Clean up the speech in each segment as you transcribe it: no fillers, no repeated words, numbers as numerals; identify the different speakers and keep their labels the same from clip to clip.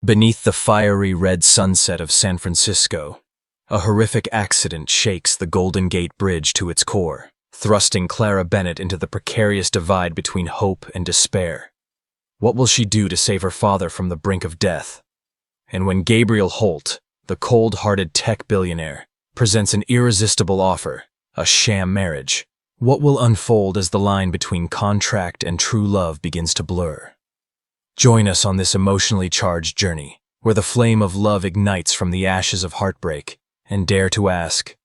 Speaker 1: Beneath the fiery red sunset of San Francisco, a horrific accident shakes the Golden Gate Bridge to its core, thrusting Clara Bennett into the precarious divide between hope and despair. What will she do to save her father from the brink of death? And when Gabriel Holt, the cold-hearted tech billionaire, presents an irresistible offer, a sham marriage, what will unfold as the line between contract and true love begins to blur? Join us on this emotionally charged journey, where the flame of love ignites from the ashes of heartbreak, and dare to ask,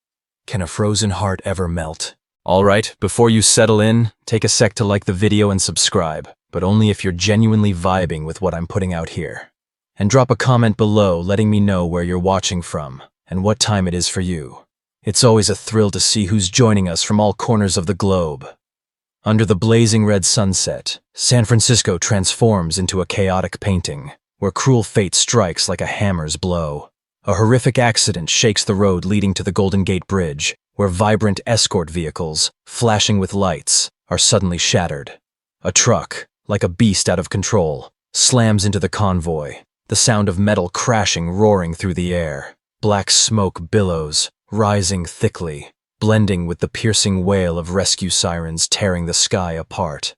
Speaker 1: can a frozen heart ever melt? Alright, before you settle in, take a sec to like the video and subscribe, but only if you're genuinely vibing with what I'm putting out here. And drop a comment below letting me know where you're watching from, and what time it is for you. It's always a thrill to see who's joining us from all corners of the globe. Under the blazing red sunset, San Francisco transforms into a chaotic painting, where cruel fate strikes like a hammer's blow. A horrific accident shakes the road leading to the Golden Gate Bridge, where vibrant escort vehicles, flashing with lights, are suddenly shattered. A truck, like a beast out of control, slams into the convoy, the sound of metal crashing roaring through the air. Black smoke billows, rising thickly, blending with the piercing wail of rescue sirens tearing the sky apart.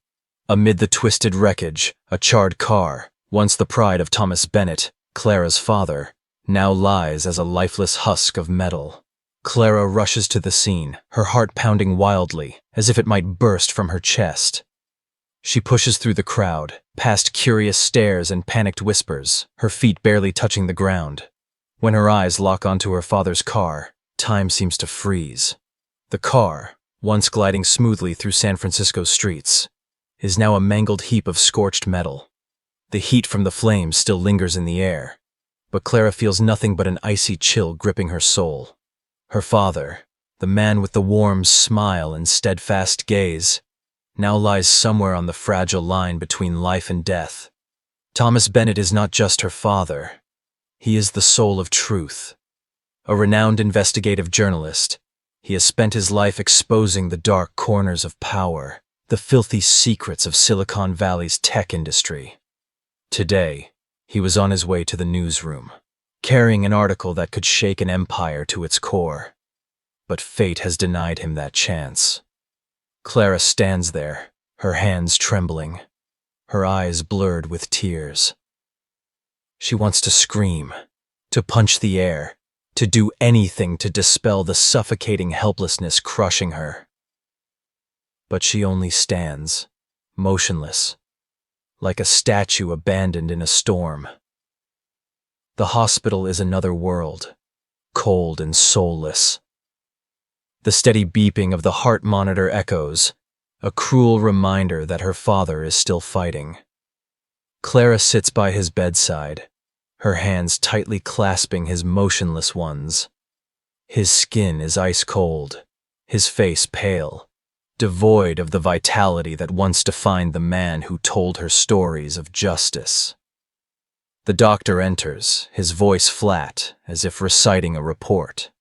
Speaker 1: Amid the twisted wreckage, a charred car, once the pride of Thomas Bennett, Clara's father, now lies as a lifeless husk of metal. Clara rushes to the scene, her heart pounding wildly, as if it might burst from her chest. She pushes through the crowd, past curious stares and panicked whispers, her feet barely touching the ground. When her eyes lock onto her father's car, time seems to freeze. The car, once gliding smoothly through San Francisco's streets, is now a mangled heap of scorched metal. The heat from the flames still lingers in the air, but Clara feels nothing but an icy chill gripping her soul. Her father, the man with the warm smile and steadfast gaze, now lies somewhere on the fragile line between life and death. Thomas Bennett is not just her father. He is the soul of truth. A renowned investigative journalist, he has spent his life exposing the dark corners of power, the filthy secrets of Silicon Valley's tech industry. Today, he was on his way to the newsroom, carrying an article that could shake an empire to its core. But fate has denied him that chance. Clara stands there, her hands trembling, her eyes blurred with tears. She wants to scream, to punch the air, to do anything to dispel the suffocating helplessness crushing her. But she only stands, motionless, like a statue abandoned in a storm. The hospital is another world, cold and soulless. The steady beeping of the heart monitor echoes, a cruel reminder that her father is still fighting. Clara sits by his bedside, her hands tightly clasping his motionless ones. His skin is ice cold, his face pale, devoid of the vitality that once defined the man who told her stories of justice. The doctor enters, his voice flat, as if reciting a report.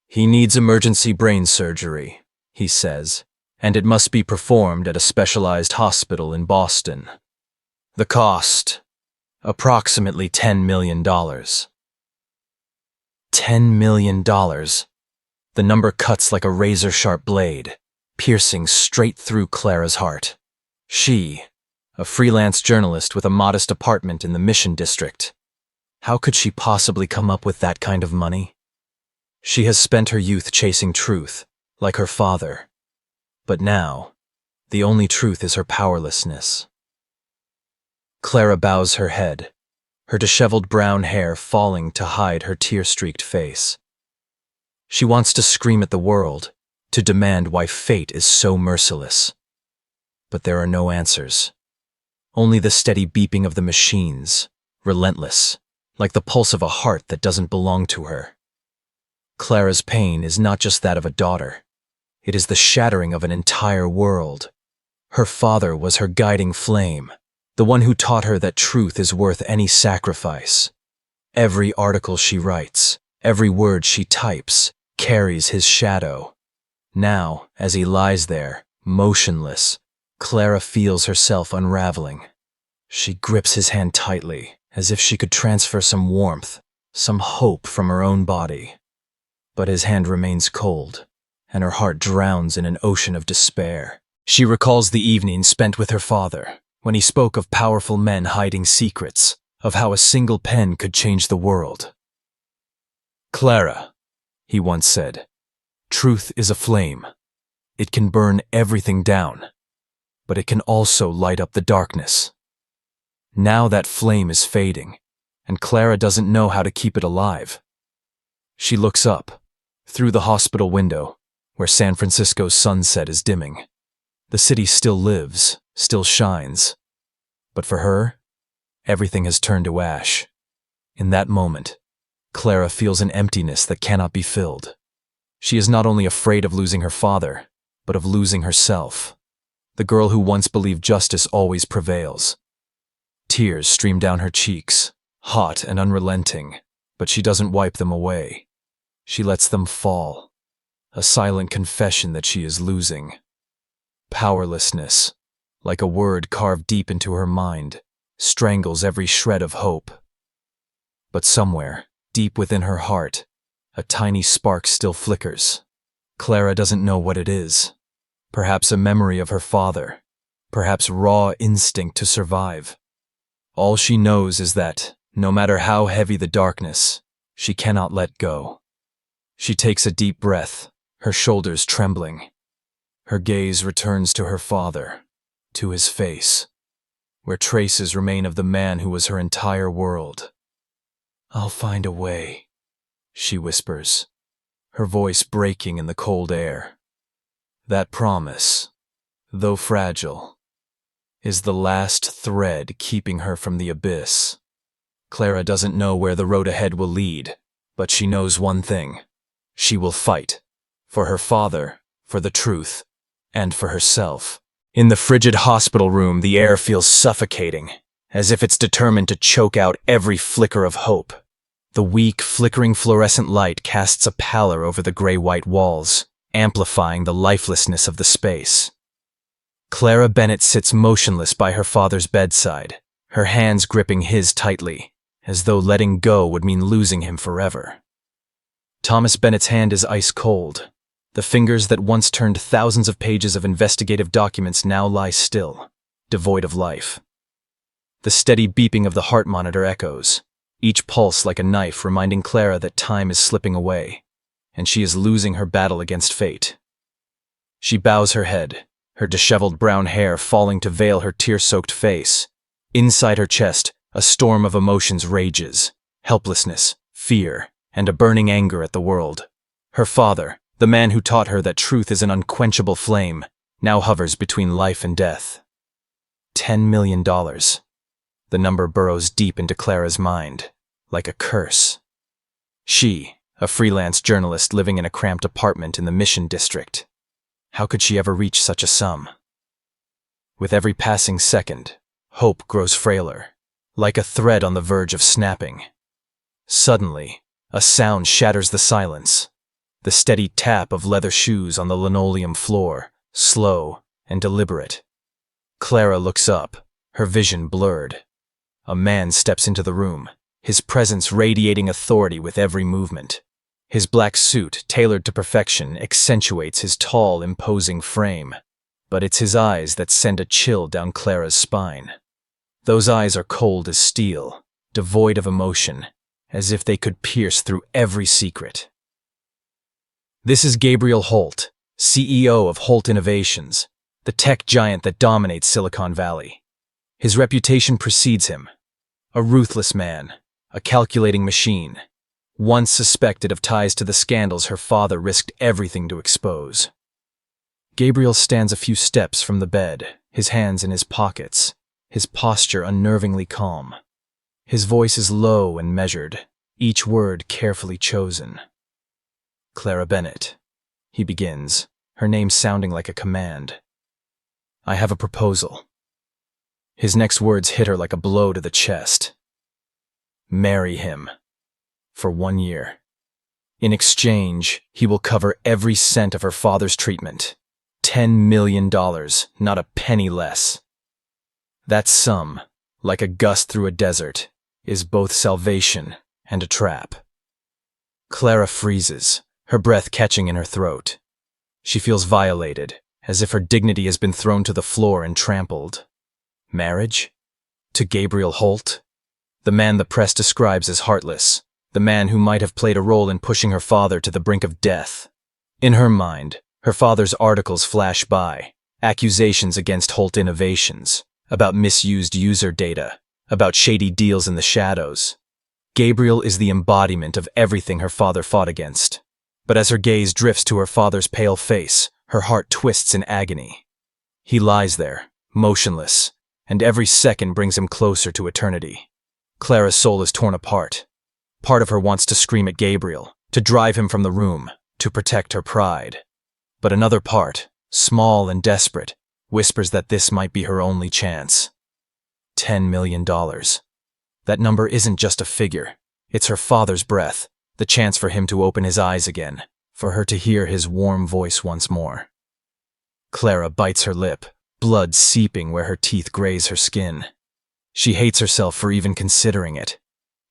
Speaker 1: "He needs emergency brain surgery," he says, "and it must be performed at a specialized hospital in Boston. The cost, approximately $10 million. $10 million. The number cuts like a razor-sharp blade, piercing straight through Clara's heart. She, a freelance journalist with a modest apartment in the Mission District. How could she possibly come up with that kind of money? She has spent her youth chasing truth, like her father. But now, the only truth is her powerlessness. Clara bows her head, her disheveled brown hair falling to hide her tear-streaked face. She wants to scream at the world, to demand why fate is so merciless. But there are no answers. Only the steady beeping of the machines, relentless, like the pulse of a heart that doesn't belong to her. Clara's pain is not just that of a daughter. It is the shattering of an entire world. Her father was her guiding flame, the one who taught her that truth is worth any sacrifice. Every article she writes, every word she types, carries his shadow. Now, as he lies there, motionless, Clara feels herself unraveling. She grips his hand tightly, as if she could transfer some warmth, some hope from her own body. But his hand remains cold, and her heart drowns in an ocean of despair. She recalls the evening spent with her father, when he spoke of powerful men hiding secrets, of how a single pen could change the world. "Clara," he once said, "truth is a flame. It can burn everything down, but it can also light up the darkness." Now that flame is fading, and Clara doesn't know how to keep it alive. She looks up, through the hospital window, where San Francisco's sunset is dimming. The city still lives, still shines. But for her, everything has turned to ash. In that moment, Clara feels an emptiness that cannot be filled. She is not only afraid of losing her father, but of losing herself. The girl who once believed justice always prevails. Tears stream down her cheeks, hot and unrelenting, but she doesn't wipe them away. She lets them fall, a silent confession that she is losing. Powerlessness, like a word carved deep into her mind, strangles every shred of hope. But somewhere, deep within her heart, a tiny spark still flickers. Clara doesn't know what it is. Perhaps a memory of her father, perhaps raw instinct to survive. All she knows is that, no matter how heavy the darkness, she cannot let go. She takes a deep breath, her shoulders trembling. Her gaze returns to her father, to his face, where traces remain of the man who was her entire world. "I'll find a way," she whispers, her voice breaking in the cold air. That promise, though fragile, is the last thread keeping her from the abyss. Clara doesn't know where the road ahead will lead, but she knows one thing. She will fight. For her father, for the truth, and for herself. In the frigid hospital room, the air feels suffocating, as if it's determined to choke out every flicker of hope. The weak, flickering fluorescent light casts a pallor over the gray-white walls, amplifying the lifelessness of the space. Clara Bennett sits motionless by her father's bedside, her hands gripping his tightly, as though letting go would mean losing him forever. Thomas Bennett's hand is ice cold. The fingers that once turned thousands of pages of investigative documents now lie still, devoid of life. The steady beeping of the heart monitor echoes, each pulse like a knife reminding Clara that time is slipping away, and she is losing her battle against fate. She bows her head, her disheveled brown hair falling to veil her tear-soaked face. Inside her chest, a storm of emotions rages, helplessness, fear, and a burning anger at the world. Her father, the man who taught her that truth is an unquenchable flame, now hovers between life and death. $10 million. The number burrows deep into Clara's mind, like a curse. She, a freelance journalist living in a cramped apartment in the Mission District. How could she ever reach such a sum? With every passing second, hope grows frailer, like a thread on the verge of snapping. Suddenly, a sound shatters the silence. The steady tap of leather shoes on the linoleum floor, slow and deliberate. Clara looks up, her vision blurred. A man steps into the room, his presence radiating authority with every movement. His black suit, tailored to perfection, accentuates his tall, imposing frame. But it's his eyes that send a chill down Clara's spine. Those eyes are cold as steel, devoid of emotion, as if they could pierce through every secret. This is Gabriel Holt, CEO of Holt Innovations, the tech giant that dominates Silicon Valley. His reputation precedes him. A ruthless man, a calculating machine, once suspected of ties to the scandals her father risked everything to expose. Gabriel stands a few steps from the bed, his hands in his pockets, his posture unnervingly calm. His voice is low and measured, each word carefully chosen. "Clara Bennett," he begins, her name sounding like a command. "I have a proposal." His next words hit her like a blow to the chest. "Marry him. For 1 year. In exchange, he will cover every cent of her father's treatment. $10 million, not a penny less." That sum, like a gust through a desert, is both salvation and a trap. Clara freezes, her breath catching in her throat. She feels violated, as if her dignity has been thrown to the floor and trampled. Marriage? To Gabriel Holt? The man the press describes as heartless, the man who might have played a role in pushing her father to the brink of death. In her mind, her father's articles flash by, accusations against Holt Innovations, about misused user data, about shady deals in the shadows. Gabriel is the embodiment of everything her father fought against. But as her gaze drifts to her father's pale face, her heart twists in agony. He lies there, motionless, and every second brings him closer to eternity. Clara's soul is torn apart. Part of her wants to scream at Gabriel, to drive him from the room, to protect her pride. But another part, small and desperate, whispers that this might be her only chance. $10 million. That number isn't just a figure. It's her father's breath, the chance for him to open his eyes again, for her to hear his warm voice once more. Clara bites her lip, blood seeping where her teeth graze her skin. She hates herself for even considering it,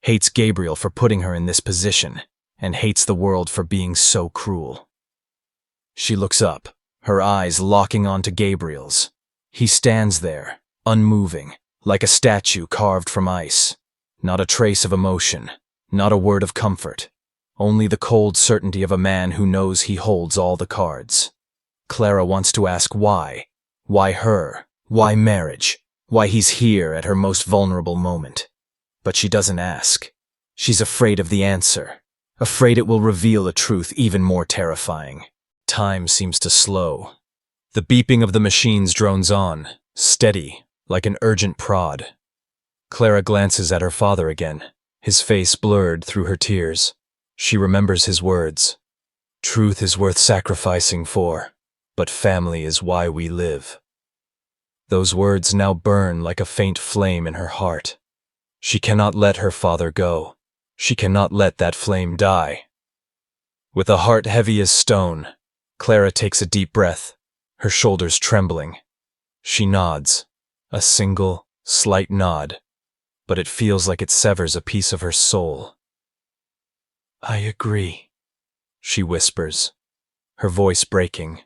Speaker 1: hates Gabriel for putting her in this position, and hates the world for being so cruel. She looks up, her eyes locking onto Gabriel's. He stands there, unmoving, like a statue carved from ice. Not a trace of emotion, not a word of comfort, only the cold certainty of a man who knows he holds all the cards. Clara wants to ask why. Why her? Why marriage? Why he's here at her most vulnerable moment. But she doesn't ask. She's afraid of the answer, afraid it will reveal a truth even more terrifying. Time seems to slow. The beeping of the machines drones on, steady, like an urgent prod. Clara glances at her father again, his face blurred through her tears. She remembers his words. Truth is worth sacrificing for, but family is why we live. Those words now burn like a faint flame in her heart. She cannot let her father go. She cannot let that flame die. With a heart heavy as stone, Clara takes a deep breath, her shoulders trembling. She nods, a single, slight nod, but it feels like it severs a piece of her soul. I agree, she whispers, her voice breaking,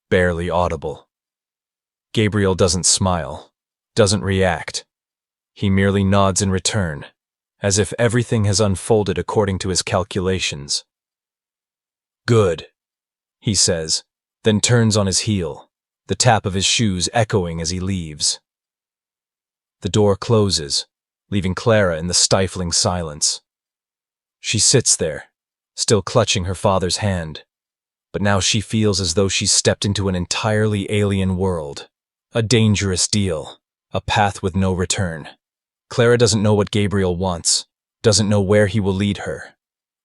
Speaker 1: barely audible. Gabriel doesn't smile, doesn't react. He merely nods in return, as if everything has unfolded according to his calculations. Good, he says, then turns on his heel, the tap of his shoes echoing as he leaves. The door closes, leaving Clara in the stifling silence. She sits there, still clutching her father's hand, but now she feels as though she's stepped into an entirely alien world. A dangerous deal, a path with no return. Clara doesn't know what Gabriel wants, doesn't know where he will lead her.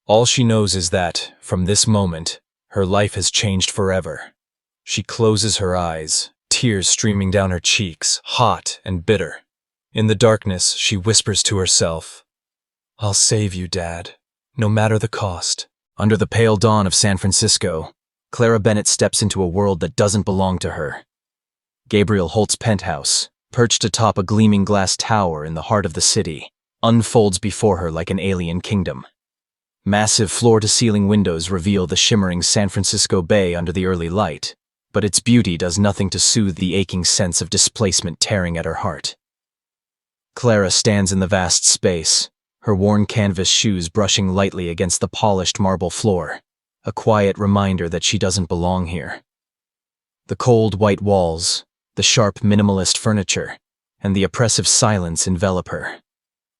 Speaker 1: All she knows is that, from this moment, her life has changed forever. She closes her eyes, tears streaming down her cheeks, hot and bitter. In the darkness, she whispers to herself, I'll save you, Dad, no matter the cost. Under the pale dawn of San Francisco, Clara Bennett steps into a world that doesn't belong to her. Gabriel Holt's penthouse, perched atop a gleaming glass tower in the heart of the city, unfolds before her like an alien kingdom. Massive floor-to-ceiling windows reveal the shimmering San Francisco Bay under the early light, but its beauty does nothing to soothe the aching sense of displacement tearing at her heart. Clara stands in the vast space, her worn canvas shoes brushing lightly against the polished marble floor, a quiet reminder that she doesn't belong here. The cold white walls, the sharp minimalist furniture, and the oppressive silence envelop her,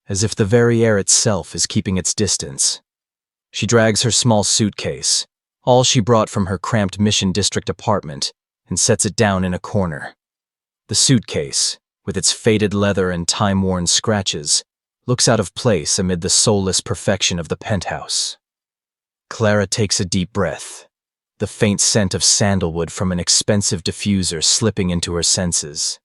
Speaker 1: as if the very air itself is keeping its distance. She drags her small suitcase, all she brought from her cramped Mission District apartment, and sets it down in a corner. The suitcase, with its faded leather and time-worn scratches, looks out of place amid the soulless perfection of the penthouse. Clara takes a deep breath, the faint scent of sandalwood from an expensive diffuser slipping into her senses.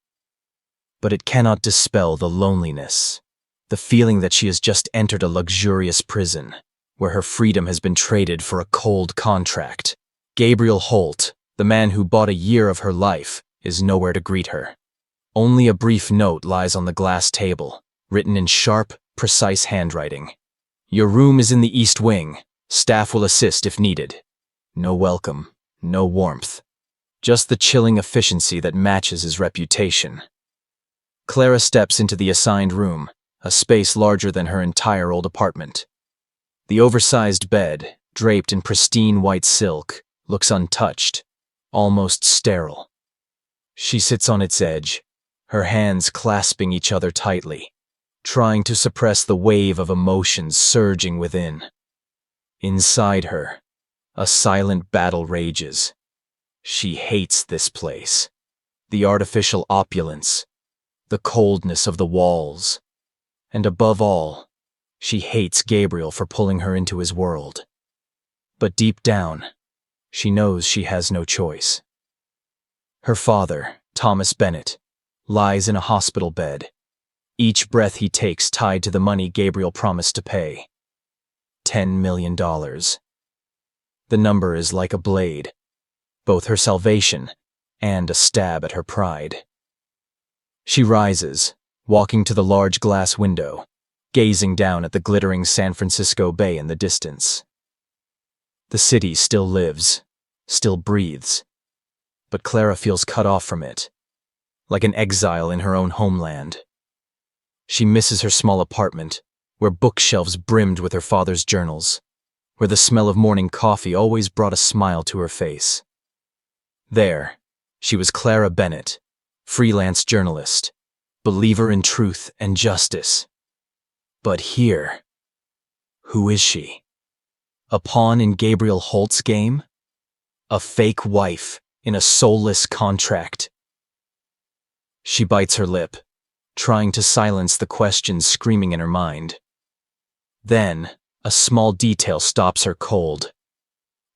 Speaker 1: But it cannot dispel the loneliness, the feeling that she has just entered a luxurious prison, where her freedom has been traded for a cold contract. Gabriel Holt, the man who bought a year of her life, is nowhere to greet her. Only a brief note lies on the glass table, written in sharp, precise handwriting. "Your room is in the East Wing. Staff will assist if needed." No welcome, no warmth. Just the chilling efficiency that matches his reputation. Clara steps into the assigned room, a space larger than her entire old apartment. The oversized bed, draped in pristine white silk, looks untouched, almost sterile. She sits on its edge, her hands clasping each other tightly, trying to suppress the wave of emotions surging within. Inside her, a silent battle rages. She hates this place, the artificial opulence, the coldness of the walls, and above all, she hates Gabriel for pulling her into his world. But deep down, she knows she has no choice. Her father, Thomas Bennett, lies in a hospital bed, each breath he takes tied to the money Gabriel promised to pay. $10 million. The number is like a blade, both her salvation and a stab at her pride. She rises, walking to the large glass window, gazing down at the glittering San Francisco Bay in the distance. The city still lives, still breathes, but Clara feels cut off from it, like an exile in her own homeland. She misses her small apartment, where bookshelves brimmed with her father's journals, where the smell of morning coffee always brought a smile to her face. There, she was Clara Bennett, freelance journalist, believer in truth and justice. But here, who is she? A pawn in Gabriel Holt's game? A fake wife in a soulless contract? She bites her lip, trying to silence the questions screaming in her mind. Then, a small detail stops her cold.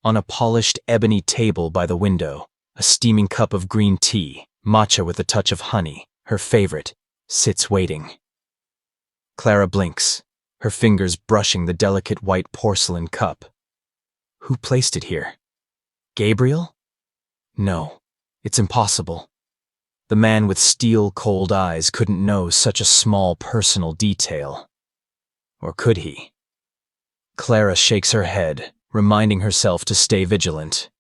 Speaker 1: On a polished ebony table by the window, a steaming cup of green tea, matcha with a touch of honey, her favorite, sits waiting. Clara blinks, her fingers brushing the delicate white porcelain cup. Who placed it here? Gabriel? No, it's impossible. The man with steel-cold eyes couldn't know such a small personal detail. Or could he? Clara shakes her head, reminding herself to stay vigilant.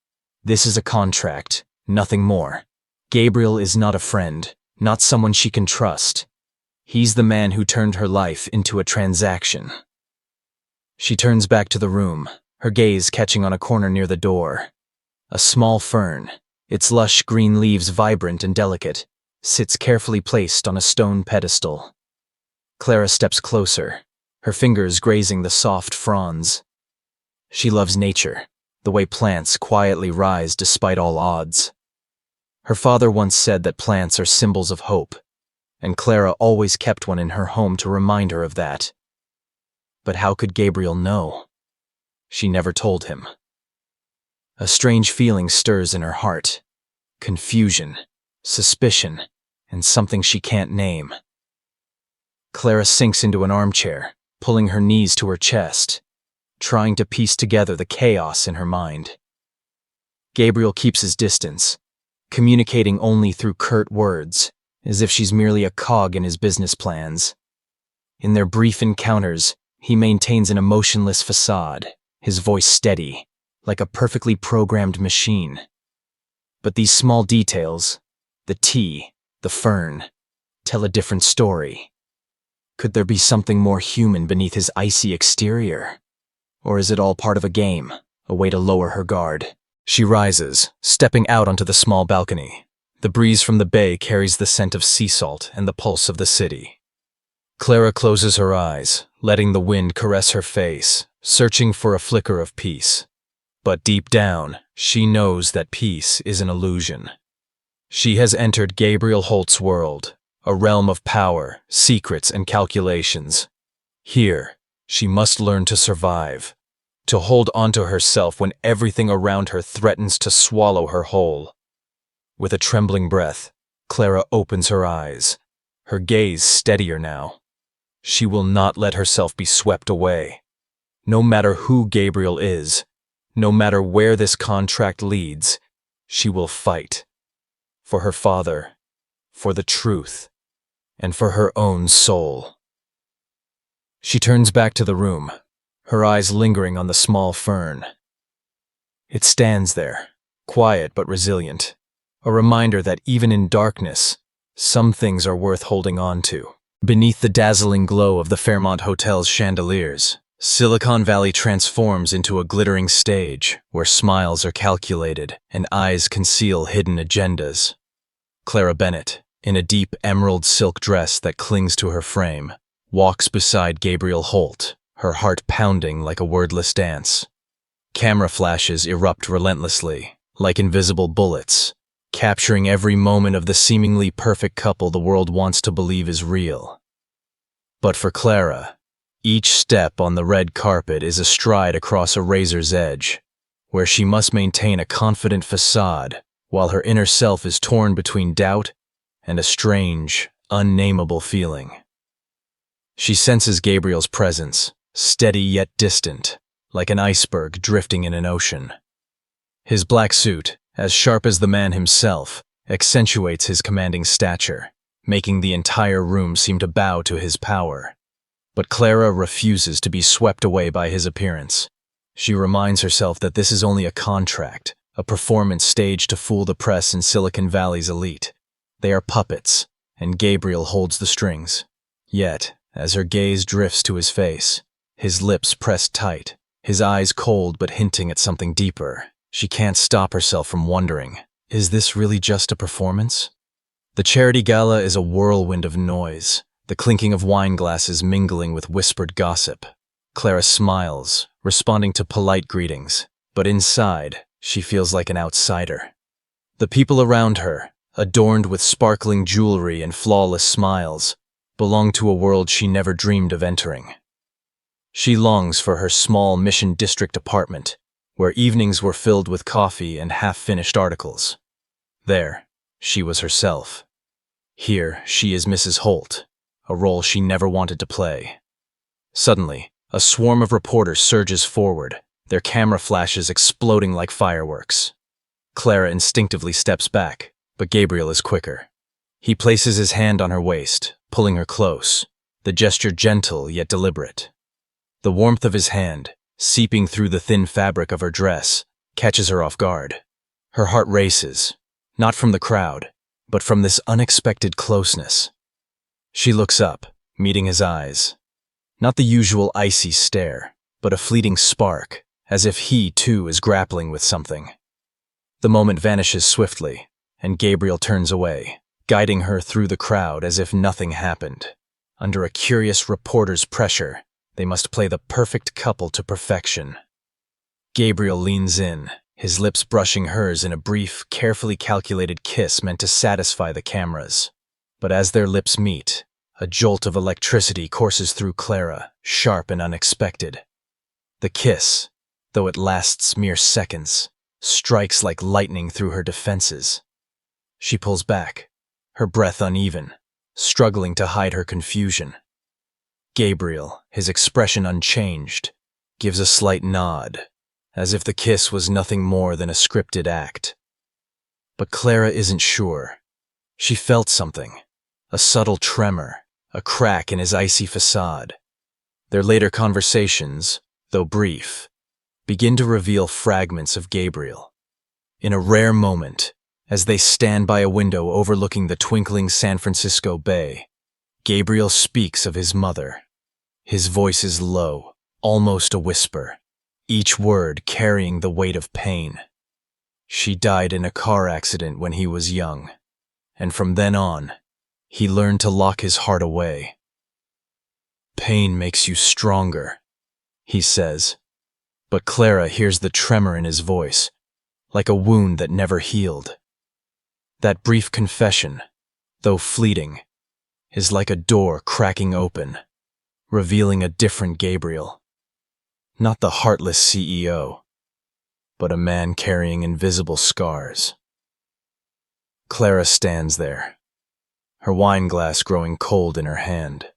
Speaker 1: This is a contract, nothing more. Gabriel is not a friend, not someone she can trust. He's the man who turned her life into a transaction. She turns back to the room, her gaze catching on a corner near the door. A small fern, its lush green leaves vibrant and delicate, sits carefully placed on a stone pedestal. Clara steps closer, her fingers grazing the soft fronds. She loves nature, the way plants quietly rise despite all odds. Her father once said that plants are symbols of hope, and Clara always kept one in her home to remind her of that. But how could Gabriel know? She never told him. A strange feeling stirs in her heart. Confusion, suspicion, and something she can't name. Clara sinks into an armchair, pulling her knees to her chest, trying to piece together the chaos in her mind. Gabriel keeps his distance, communicating only through curt words, as if she's merely a cog in his business plans. In their brief encounters, he maintains an emotionless facade, his voice steady, like a perfectly programmed machine. But these small details, the tea, the fern, tell a different story. Could there be something more human beneath his icy exterior? Or is it all part of a game, a way to lower her guard? She rises, stepping out onto the small balcony. The breeze from the bay carries the scent of sea salt and the pulse of the city. Clara closes her eyes, letting the wind caress her face, searching for a flicker of peace. But deep down, she knows that peace is an illusion. She has entered Gabriel Holt's world, a realm of power, secrets, and calculations. Here, she must learn to survive, to hold onto herself when everything around her threatens to swallow her whole. With a trembling breath, Clara opens her eyes, her gaze steadier now. She will not let herself be swept away. No matter who Gabriel is, no matter where this contract leads, she will fight. For her father, for the truth, and for her own soul. She turns back to the room, her eyes lingering on the small fern. It stands there, quiet but resilient, a reminder that even in darkness, some things are worth holding on to. Beneath the dazzling glow of the Fairmont Hotel's chandeliers, Silicon Valley transforms into a glittering stage where smiles are calculated and eyes conceal hidden agendas. Clara Bennett, in a deep emerald silk dress that clings to her frame, walks beside Gabriel Holt, her heart pounding like a wordless dance. Camera flashes erupt relentlessly, like invisible bullets, capturing every moment of the seemingly perfect couple the world wants to believe is real. But for Clara, each step on the red carpet is a stride across a razor's edge, where she must maintain a confident facade while her inner self is torn between doubt and a strange, unnameable feeling. She senses Gabriel's presence, steady yet distant, like an iceberg drifting in an ocean. His black suit, as sharp as the man himself, accentuates his commanding stature, making the entire room seem to bow to his power. But Clara refuses to be swept away by his appearance. She reminds herself that this is only a contract, a performance staged to fool the press in Silicon Valley's elite. They are puppets, and Gabriel holds the strings. Yet, as her gaze drifts to his face, his lips pressed tight, his eyes cold but hinting at something deeper, she can't stop herself from wondering, is this really just a performance? The charity gala is a whirlwind of noise, the clinking of wine glasses mingling with whispered gossip. Clara smiles, responding to polite greetings, but inside, she feels like an outsider. The people around her, adorned with sparkling jewelry and flawless smiles, belong to a world she never dreamed of entering. She longs for her small Mission District apartment, where evenings were filled with coffee and half-finished articles. There, she was herself. Here, she is Mrs. Holt, a role she never wanted to play. Suddenly, a swarm of reporters surges forward, their camera flashes exploding like fireworks. Clara instinctively steps back, but Gabriel is quicker. He places his hand on her waist, pulling her close, the gesture gentle yet deliberate. The warmth of his hand, seeping through the thin fabric of her dress, catches her off guard. Her heart races, not from the crowd, but from this unexpected closeness. She looks up, meeting his eyes. Not the usual icy stare, but a fleeting spark, as if he, too, is grappling with something. The moment vanishes swiftly, and Gabriel turns away, guiding her through the crowd as if nothing happened. Under a curious reporter's pressure, they must play the perfect couple to perfection. Gabriel leans in, his lips brushing hers in a brief, carefully calculated kiss meant to satisfy the cameras. But as their lips meet, a jolt of electricity courses through Clara, sharp and unexpected. The kiss, though it lasts mere seconds, strikes like lightning through her defenses. She pulls back, her breath uneven, struggling to hide her confusion. Gabriel, his expression unchanged, gives a slight nod, as if the kiss was nothing more than a scripted act. But Clara isn't sure. She felt something, a subtle tremor, a crack in his icy facade. Their later conversations, though brief, begin to reveal fragments of Gabriel. In a rare moment, as they stand by a window overlooking the twinkling San Francisco Bay, Gabriel speaks of his mother. His voice is low, almost a whisper, each word carrying the weight of pain. She died in a car accident when he was young, and from then on, he learned to lock his heart away. "Pain makes you stronger," he says, but Clara hears the tremor in his voice, like a wound that never healed. That brief confession, though fleeting, is like a door cracking open, revealing a different Gabriel. Not the heartless CEO, but a man carrying invisible scars. Clara stands there, her wine glass growing cold in her hand,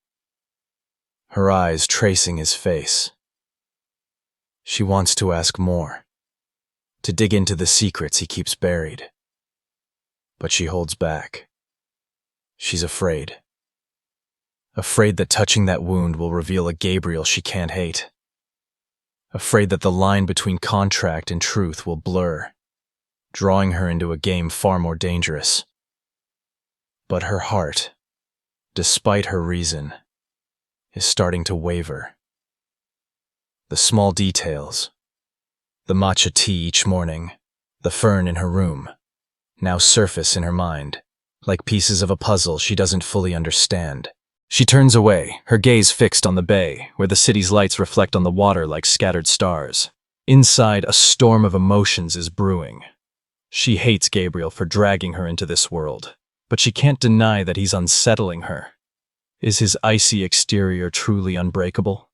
Speaker 1: her eyes tracing his face. She wants to ask more, to dig into the secrets he keeps buried. But she holds back. She's afraid. afraid that touching that wound will reveal a Gabriel she can't hate. Afraid that the line between contract and truth will blur, drawing her into a game far more dangerous. But her heart, despite her reason, is starting to waver. The small details, the matcha tea each morning, the fern in her room, now surface in her mind, like pieces of a puzzle she doesn't fully understand. She turns away, her gaze fixed on the bay, where the city's lights reflect on the water like scattered stars. Inside, a storm of emotions is brewing. She hates Gabriel for dragging her into this world, but she can't deny that he's unsettling her. Is his icy exterior truly unbreakable?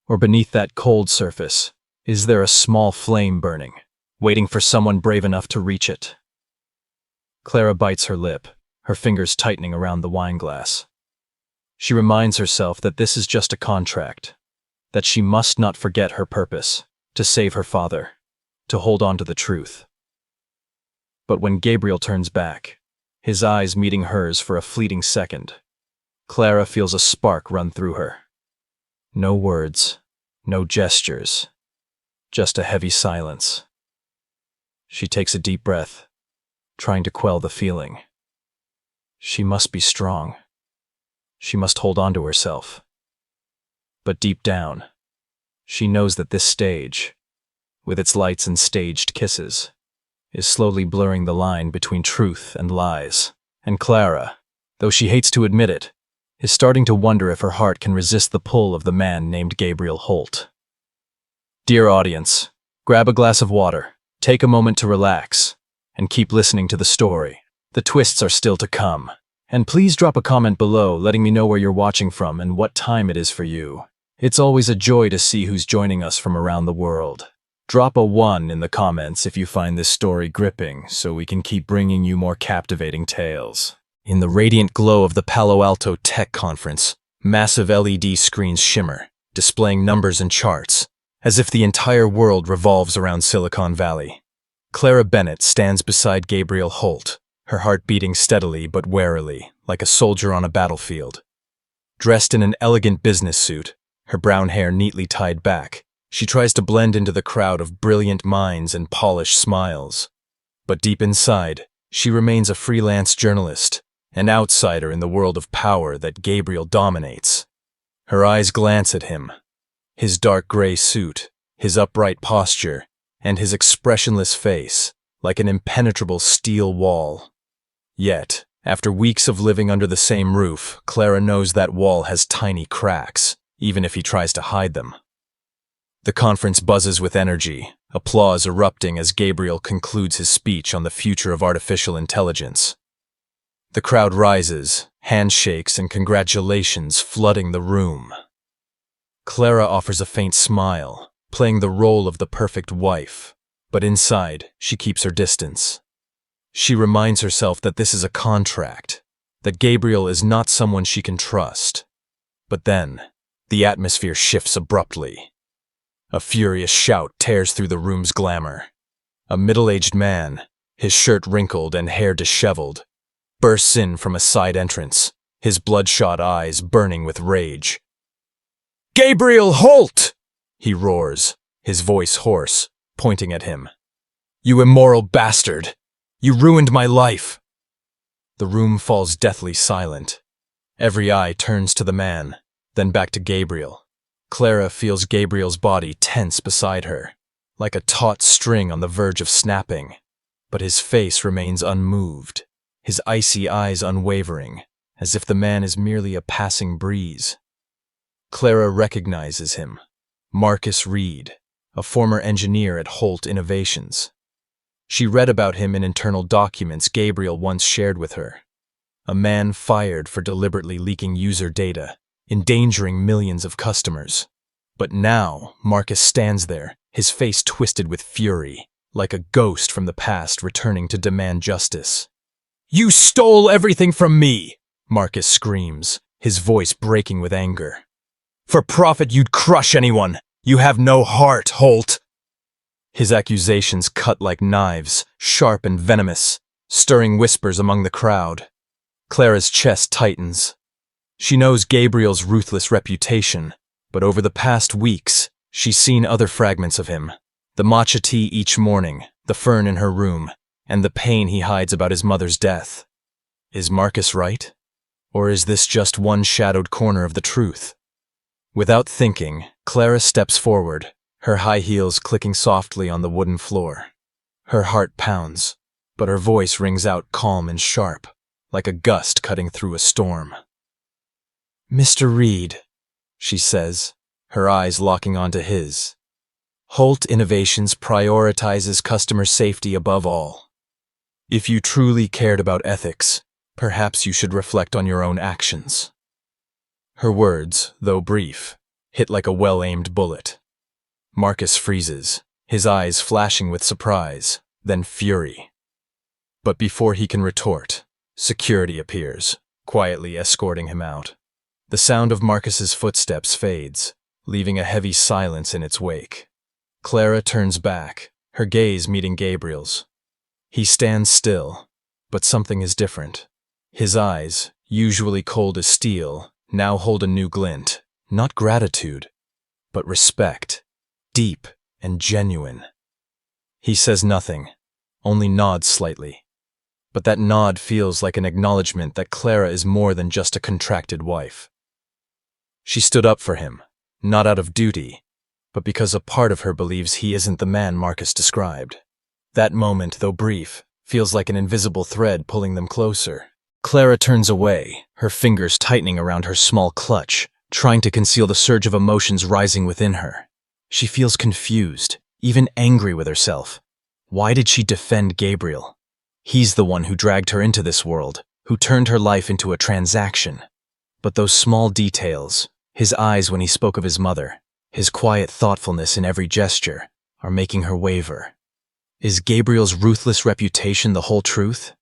Speaker 1: Or beneath that cold surface, is there a small flame burning, waiting for someone brave enough to reach it? Clara bites her lip, her fingers tightening around the wine glass. She reminds herself that this is just a contract, that she must not forget her purpose, to save her father, to hold on to the truth. But when Gabriel turns back, his eyes meeting hers for a fleeting second, Clara feels a spark run through her. No words, no gestures, just a heavy silence. She takes a deep breath, trying to quell the feeling. She must be strong. She must hold on to herself. But deep down, she knows that this stage, with its lights and staged kisses, is slowly blurring the line between truth and lies. And Clara, though she hates to admit it, is starting to wonder if her heart can resist the pull of the man named Gabriel Holt. Dear audience, grab a glass of water, take a moment to relax, and keep listening to the story. The twists are still to come. And please drop a comment below letting me know where you're watching from and what time it is for you. It's always a joy to see who's joining us from around the world. Drop a 1 in the comments if you find this story gripping so we can keep bringing you more captivating tales. In the radiant glow of the Palo Alto Tech Conference, massive LED screens shimmer, displaying numbers and charts, as if the entire world revolves around Silicon Valley. Clara Bennett stands beside Gabriel Holt, her heart beating steadily but warily, like a soldier on a battlefield. Dressed in an elegant business suit, her brown hair neatly tied back, she tries to blend into the crowd of brilliant minds and polished smiles. But deep inside, she remains a freelance journalist, an outsider in the world of power that Gabriel dominates. Her eyes glance at him. His dark gray suit, his upright posture, and his expressionless face, like an impenetrable steel wall. Yet, after weeks of living under the same roof, Clara knows that wall has tiny cracks, even if he tries to hide them. The conference buzzes with energy, applause erupting as Gabriel concludes his speech on the future of artificial intelligence. The crowd rises, handshakes and congratulations flooding the room. Clara offers a faint smile, playing the role of the perfect wife, but inside, she keeps her distance. She reminds herself that this is a contract, that Gabriel is not someone she can trust. But then, the atmosphere shifts abruptly. A furious shout tears through the room's glamour. A middle-aged man, his shirt wrinkled and hair disheveled, bursts in from a side entrance, his bloodshot eyes burning with rage. "Gabriel Holt!" he roars, his voice hoarse, pointing at him. "You immoral bastard! You ruined my life!" The room falls deathly silent. Every eye turns to the man, then back to Gabriel. Clara feels Gabriel's body tense beside her, like a taut string on the verge of snapping. But his face remains unmoved, his icy eyes unwavering, as if the man is merely a passing breeze. Clara recognizes him. Marcus Reed, a former engineer at Holt Innovations. She read about him in internal documents Gabriel once shared with her. A man fired for deliberately leaking user data, endangering millions of customers. But now, Marcus stands there, his face twisted with fury, like a ghost from the past returning to demand justice. "You stole everything from me!" Marcus screams, his voice breaking with anger. "For profit you'd crush anyone! You have no heart, Holt!" His accusations cut like knives, sharp and venomous, stirring whispers among the crowd. Clara's chest tightens. She knows Gabriel's ruthless reputation, but over the past weeks, she's seen other fragments of him. The matcha tea each morning, the fern in her room, and the pain he hides about his mother's death. Is Marcus right? Or is this just one shadowed corner of the truth? Without thinking, Clara steps forward, her high heels clicking softly on the wooden floor. Her heart pounds, but her voice rings out calm and sharp, like a gust cutting through a storm. "Mr. Reed," she says, her eyes locking onto his. "Holt Innovations prioritizes customer safety above all. If you truly cared about ethics, perhaps you should reflect on your own actions." Her words, though brief, hit like a well-aimed bullet. Marcus freezes, his eyes flashing with surprise, then fury. But before he can retort, security appears, quietly escorting him out. The sound of Marcus's footsteps fades, leaving a heavy silence in its wake. Clara turns back, her gaze meeting Gabriel's. He stands still, but something is different. His eyes, usually cold as steel, now hold a new glint, not gratitude, but respect, deep and genuine. He says nothing, only nods slightly. But that nod feels like an acknowledgement that Clara is more than just a contracted wife. She stood up for him, not out of duty, but because a part of her believes he isn't the man Marcus described. That moment, though brief, feels like an invisible thread pulling them closer. Clara turns away, her fingers tightening around her small clutch, trying to conceal the surge of emotions rising within her. She feels confused, even angry with herself. Why did she defend Gabriel? He's the one who dragged her into this world, who turned her life into a transaction. But those small details, his eyes when he spoke of his mother, his quiet thoughtfulness in every gesture, are making her waver. Is Gabriel's ruthless reputation the whole truth?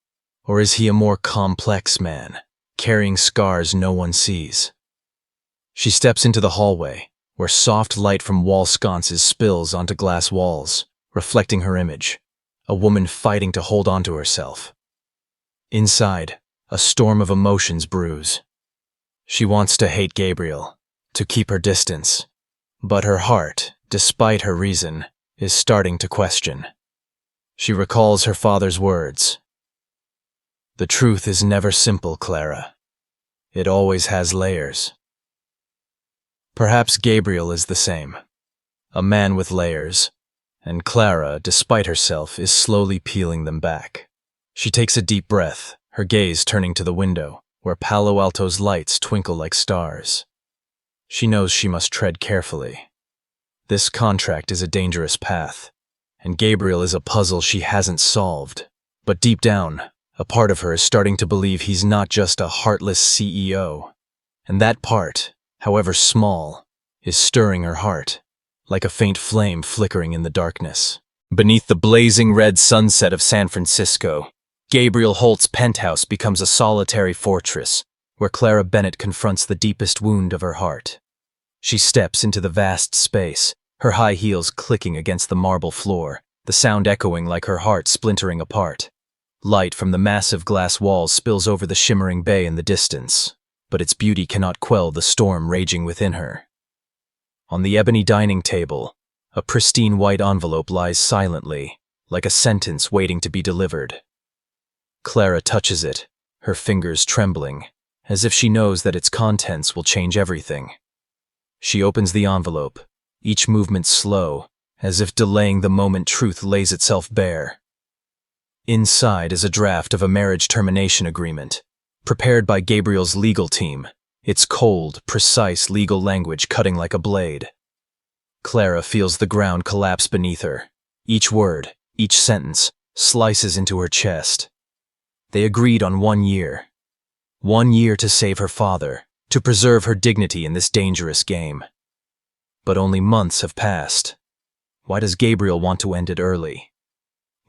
Speaker 1: Or is he a more complex man, carrying scars no one sees? She steps into the hallway, where soft light from wall sconces spills onto glass walls, reflecting her image, a woman fighting to hold on to herself. Inside, a storm of emotions brews. She wants to hate Gabriel, to keep her distance, but her heart, despite her reason, is starting to question. She recalls her father's words. "The truth is never simple, Clara. It always has layers." Perhaps Gabriel is the same, a man with layers, and Clara, despite herself, is slowly peeling them back. She takes a deep breath, her gaze turning to the window, where Palo Alto's lights twinkle like stars. She knows she must tread carefully. This contract is a dangerous path, and Gabriel is a puzzle she hasn't solved. But deep down, a part of her is starting to believe he's not just a heartless CEO. And that part, however small, is stirring her heart, like a faint flame flickering in the darkness. Beneath the blazing red sunset of San Francisco, Gabriel Holt's penthouse becomes a solitary fortress, where Clara Bennett confronts the deepest wound of her heart. She steps into the vast space, her high heels clicking against the marble floor, the sound echoing like her heart splintering apart. Light from the massive glass walls spills over the shimmering bay in the distance, but its beauty cannot quell the storm raging within her. On the ebony dining table, a pristine white envelope lies silently, like a sentence waiting to be delivered. Clara touches it, her fingers trembling, as if she knows that its contents will change everything. She opens the envelope, each movement slow, as if delaying the moment truth lays itself bare. Inside is a draft of a marriage termination agreement, prepared by Gabriel's legal team, its cold, precise legal language cutting like a blade. Clara feels the ground collapse beneath her. Each word, each sentence, slices into her chest. They agreed on 1 year. 1 year to save her father, to preserve her dignity in this dangerous game. But only months have passed. Why does Gabriel want to end it early?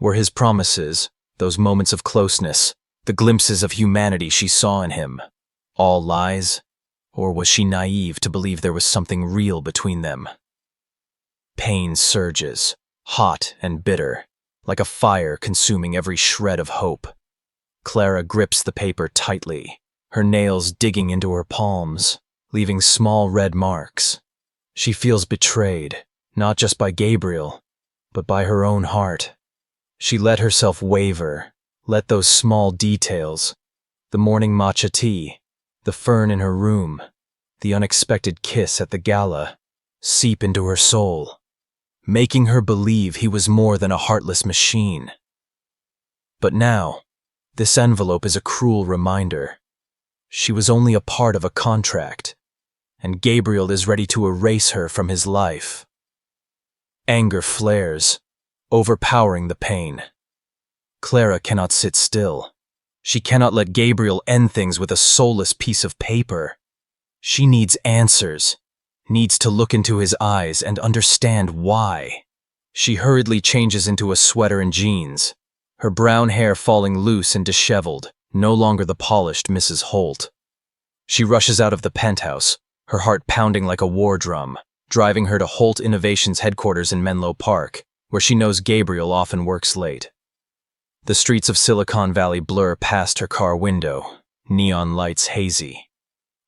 Speaker 1: Were his promises, those moments of closeness, the glimpses of humanity she saw in him, all lies? Or was she naive to believe there was something real between them? Pain surges, hot and bitter, like a fire consuming every shred of hope. Clara grips the paper tightly, her nails digging into her palms, leaving small red marks. She feels betrayed, not just by Gabriel, but by her own heart. She let herself waver, let those small details, the morning matcha tea, the fern in her room, the unexpected kiss at the gala, seep into her soul, making her believe he was more than a heartless machine. But now, this envelope is a cruel reminder. She was only a part of a contract, and Gabriel is ready to erase her from his life. Anger flares, overpowering the pain. Clara cannot sit still. She cannot let Gabriel end things with a soulless piece of paper. She needs answers, needs to look into his eyes and understand why. She hurriedly changes into a sweater and jeans, her brown hair falling loose and disheveled, no longer the polished Mrs. Holt. She rushes out of the penthouse, her heart pounding like a war drum, driving her to Holt Innovations headquarters in Menlo Park, where she knows Gabriel often works late. The streets of Silicon Valley blur past her car window, neon lights hazy.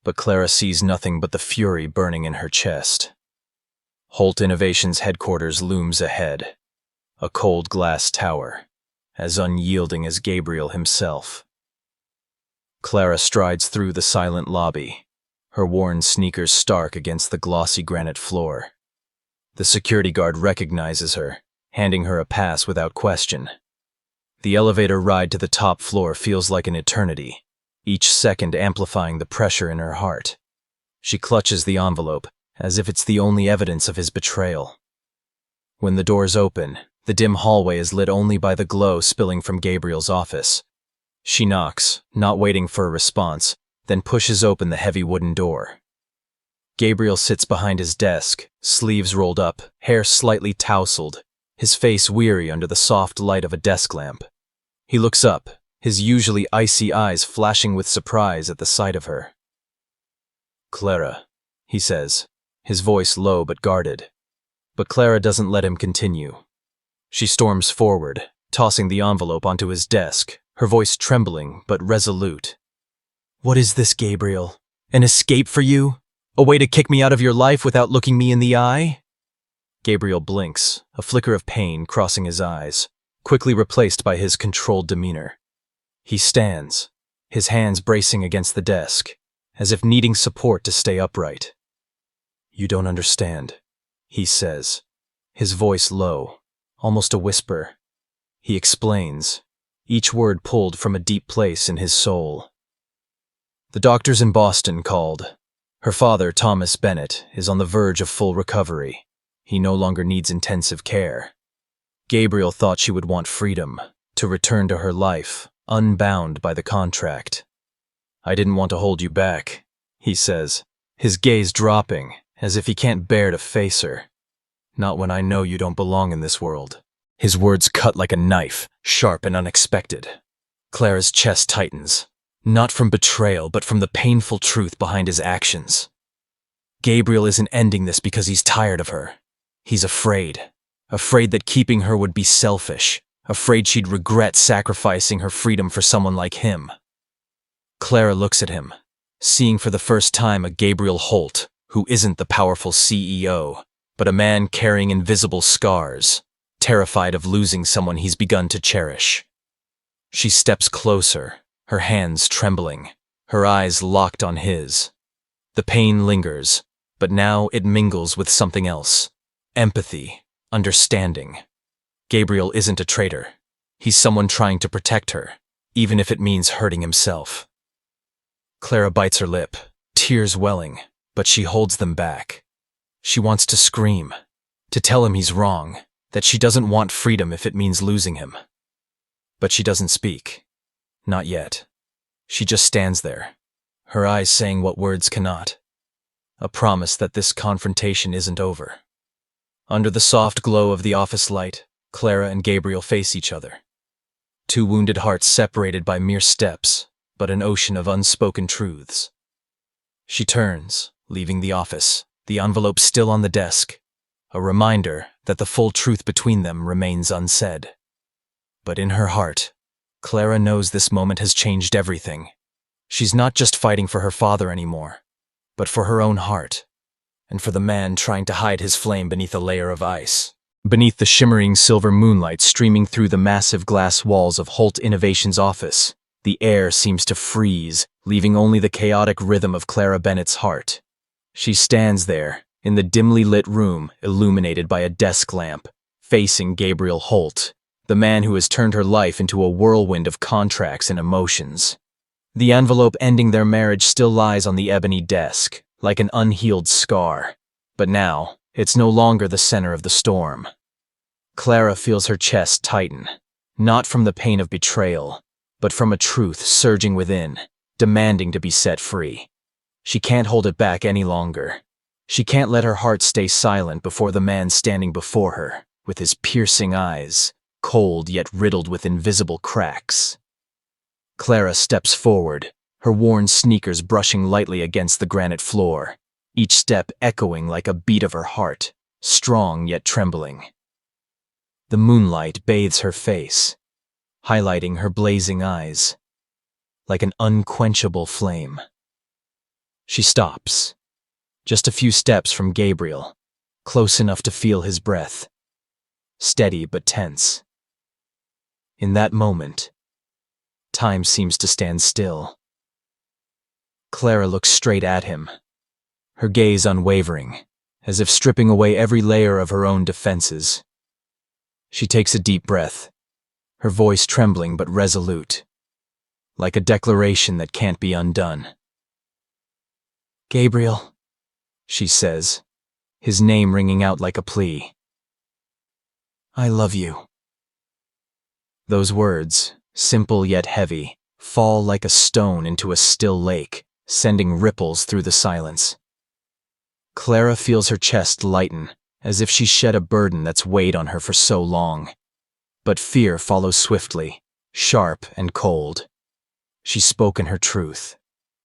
Speaker 1: But Clara sees nothing but the fury burning in her chest. Holt Innovations headquarters looms ahead, a cold glass tower, as unyielding as Gabriel himself. Clara strides through the silent lobby, her worn sneakers stark against the glossy granite floor. The security guard recognizes her, handing her a pass without question. The elevator ride to the top floor feels like an eternity, each second amplifying the pressure in her heart. She clutches the envelope, as if it's the only evidence of his betrayal. When the doors open, the dim hallway is lit only by the glow spilling from Gabriel's office. She knocks, not waiting for a response, then pushes open the heavy wooden door. Gabriel sits behind his desk, sleeves rolled up, hair slightly tousled, his face weary under the soft light of a desk lamp. He looks up, his usually icy eyes flashing with surprise at the sight of her. "Clara," he says, his voice low but guarded. But Clara doesn't let him continue. She storms forward, tossing the envelope onto his desk, her voice trembling but resolute. "What is this, Gabriel? An escape for you? A way to kick me out of your life without looking me in the eye?" Gabriel blinks, a flicker of pain crossing his eyes, quickly replaced by his controlled demeanor. He stands, his hands bracing against the desk, as if needing support to stay upright. "You don't understand," he says, his voice low, almost a whisper. He explains, each word pulled from a deep place in his soul. The doctors in Boston called. Her father, Thomas Bennett, is on the verge of full recovery. He no longer needs intensive care. Gabriel thought she would want freedom, to return to her life, unbound by the contract. "I didn't want to hold you back," he says, his gaze dropping, as if he can't bear to face her. "Not when I know you don't belong in this world." His words cut like a knife, sharp and unexpected. Clara's chest tightens, not from betrayal, but from the painful truth behind his actions. Gabriel isn't ending this because he's tired of her. He's afraid that keeping her would be selfish, afraid she'd regret sacrificing her freedom for someone like him. Clara looks at him, seeing for the first time a Gabriel Holt who isn't the powerful CEO, but a man carrying invisible scars, terrified of losing someone he's begun to cherish. She steps closer, her hands trembling, her eyes locked on his. The pain lingers, but now it mingles with something else. Empathy, understanding. Gabriel isn't a traitor. He's someone trying to protect her, even if it means hurting himself. Clara bites her lip, tears welling, but she holds them back. She wants to scream, to tell him he's wrong, that she doesn't want freedom if it means losing him. But she doesn't speak. Not yet. She just stands there, her eyes saying what words cannot. A promise that this confrontation isn't over. Under the soft glow of the office light, Clara and Gabriel face each other. Two wounded hearts separated by mere steps, but an ocean of unspoken truths. She turns, leaving the office, the envelope still on the desk, a reminder that the full truth between them remains unsaid. But in her heart, Clara knows this moment has changed everything. She's not just fighting for her father anymore, but for her own heart, and for the man trying to hide his flame beneath a layer of ice. Beneath the shimmering silver moonlight streaming through the massive glass walls of Holt Innovation's office, the air seems to freeze, leaving only the chaotic rhythm of Clara Bennett's heart. She stands there, in the dimly lit room illuminated by a desk lamp, facing Gabriel Holt, the man who has turned her life into a whirlwind of contracts and emotions. The envelope ending their marriage still lies on the ebony desk, like an unhealed scar, but now it's no longer the center of the storm. Clara feels her chest tighten, not from the pain of betrayal, but from a truth surging within, demanding to be set free. She can't hold it back any longer. She can't let her heart stay silent before the man standing before her, with his piercing eyes, cold yet riddled with invisible cracks. Clara steps forward, her worn sneakers brushing lightly against the granite floor, each step echoing like a beat of her heart, strong yet trembling. The moonlight bathes her face, highlighting her blazing eyes, like an unquenchable flame. She stops, just a few steps from Gabriel, close enough to feel his breath, steady but tense. In that moment, time seems to stand still. Clara looks straight at him, her gaze unwavering, as if stripping away every layer of her own defenses. She takes a deep breath, her voice trembling but resolute, like a declaration that can't be undone. "Gabriel," she says, his name ringing out like a plea. "I love you." Those words, simple yet heavy, fall like a stone into a still lake, sending ripples through the silence. Clara feels her chest lighten, as if she shed a burden that's weighed on her for so long. But fear follows swiftly, sharp and cold. She's spoken her truth,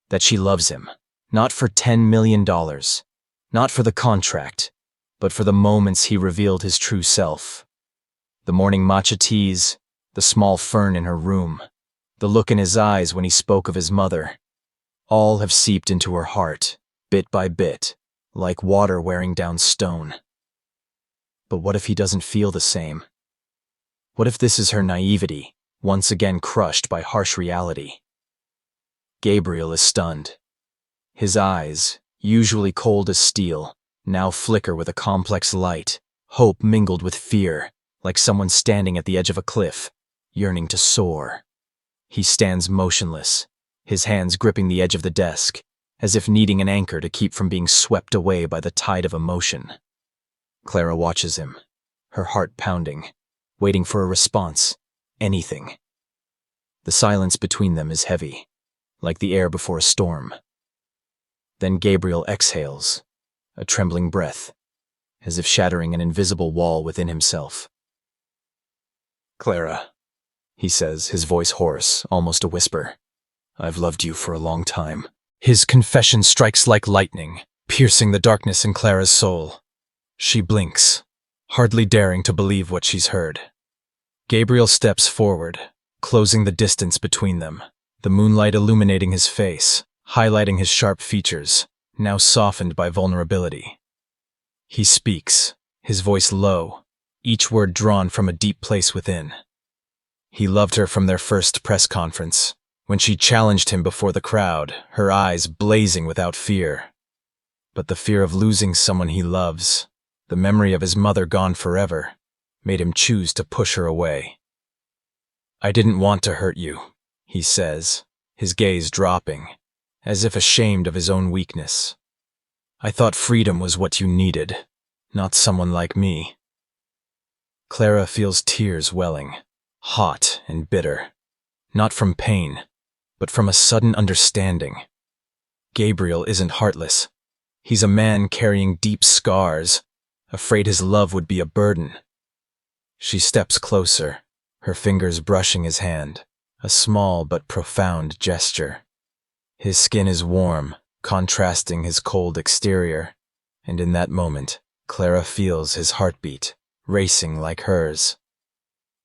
Speaker 1: that she loves him, not for $10 million, not for the contract, but for the moments he revealed his true self. The morning matcha teas, the small fern in her room, the look in his eyes when he spoke of his mother, all have seeped into her heart, bit by bit, like water wearing down stone. But what if he doesn't feel the same? What if this is her naivety, once again crushed by harsh reality? Gabriel is stunned. His eyes, usually cold as steel, now flicker with a complex light, hope mingled with fear, like someone standing at the edge of a cliff, yearning to soar. He stands motionless, his hands gripping the edge of the desk, as if needing an anchor to keep from being swept away by the tide of emotion. Clara watches him, her heart pounding, waiting for a response, anything. The silence between them is heavy, like the air before a storm. Then Gabriel exhales, a trembling breath, as if shattering an invisible wall within himself. "Clara," he says, his voice hoarse, almost a whisper. "I've loved you for a long time." His confession strikes like lightning, piercing the darkness in Clara's soul. She blinks, hardly daring to believe what she's heard. Gabriel steps forward, closing the distance between them, the moonlight illuminating his face, highlighting his sharp features, now softened by vulnerability. He speaks, his voice low, each word drawn from a deep place within. He loved her from their first press conference, when she challenged him before the crowd, her eyes blazing without fear. But the fear of losing someone he loves, the memory of his mother gone forever, made him choose to push her away. "I didn't want to hurt you," he says, his gaze dropping, as if ashamed of his own weakness. "I thought freedom was what you needed, not someone like me." Clara feels tears welling, hot and bitter, not from pain, but from a sudden understanding. Gabriel isn't heartless. He's a man carrying deep scars, afraid his love would be a burden. She steps closer, her fingers brushing his hand, a small but profound gesture. His skin is warm, contrasting his cold exterior, and in that moment, Clara feels his heartbeat, racing like hers.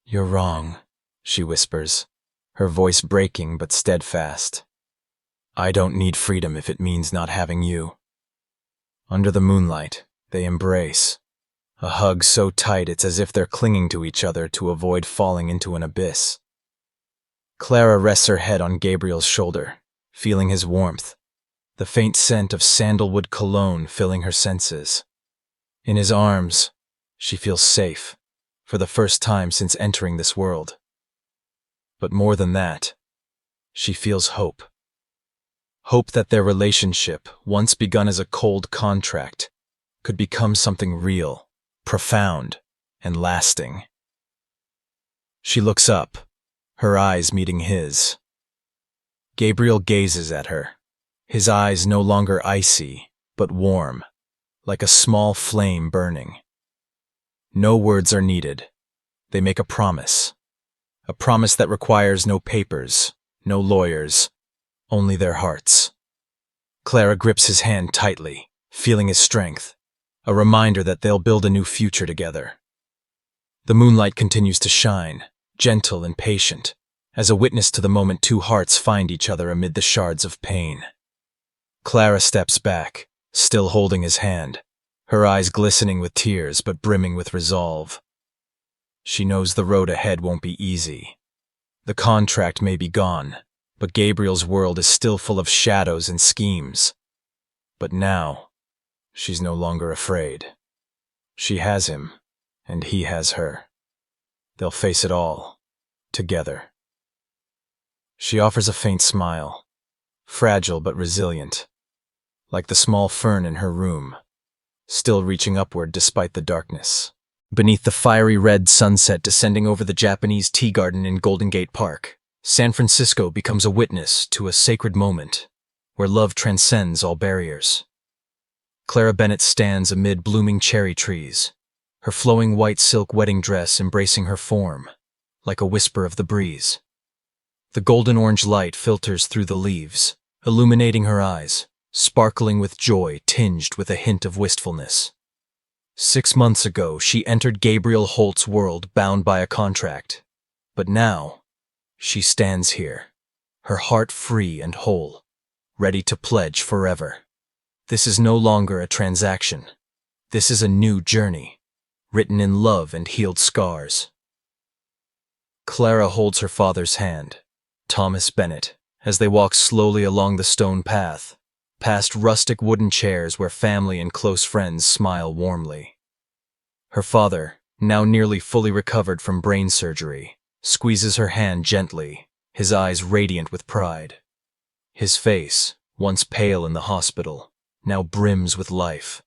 Speaker 1: "You're wrong," she whispers, her voice breaking but steadfast. I don't need freedom if it means not having you. Under the moonlight, they embrace. A hug so tight it's as if they're clinging to each other to avoid falling into an abyss. Clara rests her head on Gabriel's shoulder, feeling his warmth, the faint scent of sandalwood cologne filling her senses. In his arms, she feels safe, for the first time since entering this world. But more than that, she feels hope. Hope that their relationship, once begun as a cold contract, could become something real, profound, and lasting. She looks up, her eyes meeting his. Gabriel gazes at her, his eyes no longer icy, but warm, like a small flame burning. No words are needed. They make a promise that requires no papers, no lawyers, only their hearts. Clara grips his hand tightly, feeling his strength, a reminder that they'll build a new future together. The moonlight continues to shine, gentle and patient, as a witness to the moment two hearts find each other amid the shards of pain. Clara steps back, still holding his hand, her eyes glistening with tears but brimming with resolve. She knows the road ahead won't be easy. The contract may be gone, but Gabriel's world is still full of shadows and schemes. But now, she's no longer afraid. She has him, and he has her. They'll face it all, together. She offers a faint smile, fragile but resilient, like the small fern in her room, still reaching upward despite the darkness. Beneath the fiery red sunset descending over the Japanese tea garden in Golden Gate Park, San Francisco becomes a witness to a sacred moment where love transcends all barriers. Clara Bennett stands amid blooming cherry trees, her flowing white silk wedding dress embracing her form, like a whisper of the breeze. The golden-orange light filters through the leaves, illuminating her eyes, sparkling with joy tinged with a hint of wistfulness. 6 months ago, she entered Gabriel Holt's world bound by a contract, but now, she stands here, her heart free and whole, ready to pledge forever. This is no longer a transaction. This is a new journey, written in love and healed scars. Clara holds her father's hand, Thomas Bennett, as they walk slowly along the stone path, past rustic wooden chairs where family and close friends smile warmly. Her father, now nearly fully recovered from brain surgery, squeezes her hand gently, his eyes radiant with pride. His face, once pale in the hospital, now brims with life,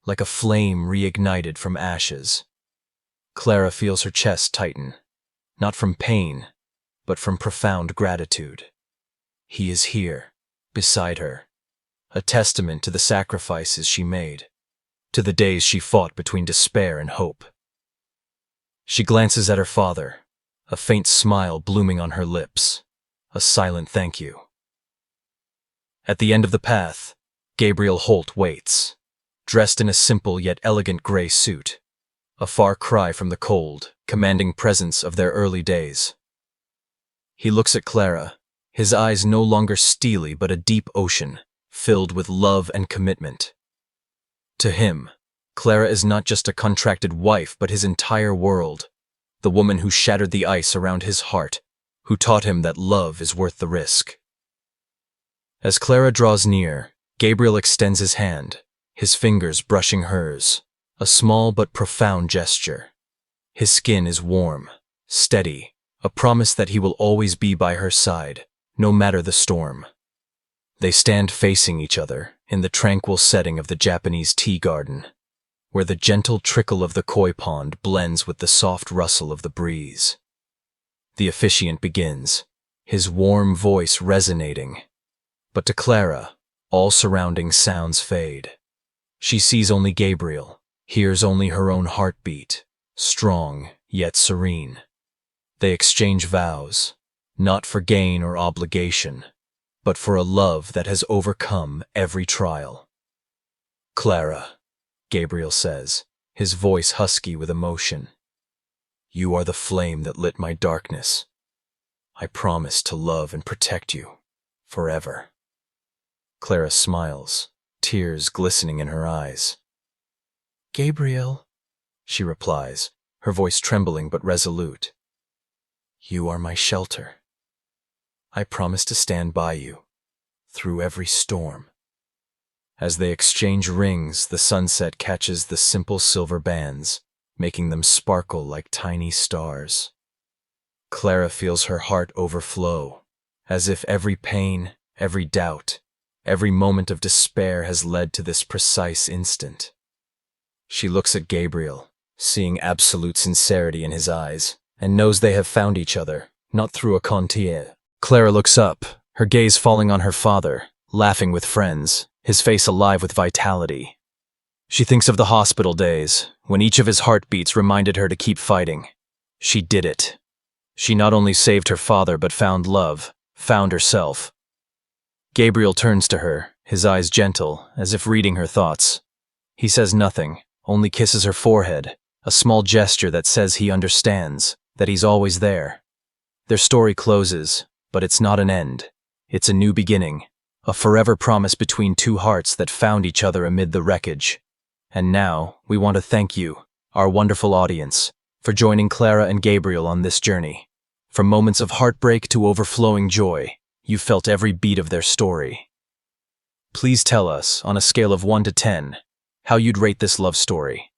Speaker 1: like a flame reignited from ashes. Clara feels her chest tighten, not from pain, but from profound gratitude. He is here, beside her, a testament to the sacrifices she made, to the days she fought between despair and hope. She glances at her father, a faint smile blooming on her lips, a silent thank you. At the end of the path, Gabriel Holt waits, dressed in a simple yet elegant gray suit, a far cry from the cold, commanding presence of their early days. He looks at Clara, his eyes no longer steely but a deep ocean, filled with love and commitment. To him, Clara is not just a contracted wife but his entire world, the woman who shattered the ice around his heart, who taught him that love is worth the risk. As Clara draws near, Gabriel extends his hand, his fingers brushing hers, a small but profound gesture. His skin is warm, steady, a promise that he will always be by her side, no matter the storm. They stand facing each other in the tranquil setting of the Japanese tea garden, where the gentle trickle of the koi pond blends with the soft rustle of the breeze. The officiant begins, his warm voice resonating. But to Clara, all surrounding sounds fade. She sees only Gabriel, hears only her own heartbeat, strong yet serene. They exchange vows, not for gain or obligation, but for a love that has overcome every trial. Clara, Gabriel says, his voice husky with emotion. You are the flame that lit my darkness. I promise to love and protect you, forever. Clara smiles, tears glistening in her eyes. "Gabriel," she replies, her voice trembling but resolute. "You are my shelter. I promise to stand by you, through every storm." As they exchange rings, the sunset catches the simple silver bands, making them sparkle like tiny stars. Clara feels her heart overflow, as if every pain, every doubt, every moment of despair has led to this precise instant. She looks at Gabriel, seeing absolute sincerity in his eyes, and knows they have found each other, not through a contier. Clara looks up, her gaze falling on her father, laughing with friends, his face alive with vitality. She thinks of the hospital days, when each of his heartbeats reminded her to keep fighting. She did it. She not only saved her father but found love, found herself. Gabriel turns to her, his eyes gentle, as if reading her thoughts. He says nothing, only kisses her forehead, a small gesture that says he understands, that he's always there. Their story closes, but it's not an end. It's a new beginning, a forever promise between two hearts that found each other amid the wreckage. And now, we want to thank you, our wonderful audience, for joining Clara and Gabriel on this journey. From moments of heartbreak to overflowing joy, you felt every beat of their story. Please tell us, on a scale of 1 to 10, how you'd rate this love story.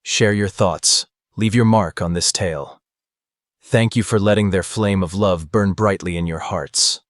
Speaker 1: Share your thoughts, leave your mark on this tale. Thank you for letting their flame of love burn brightly in your hearts.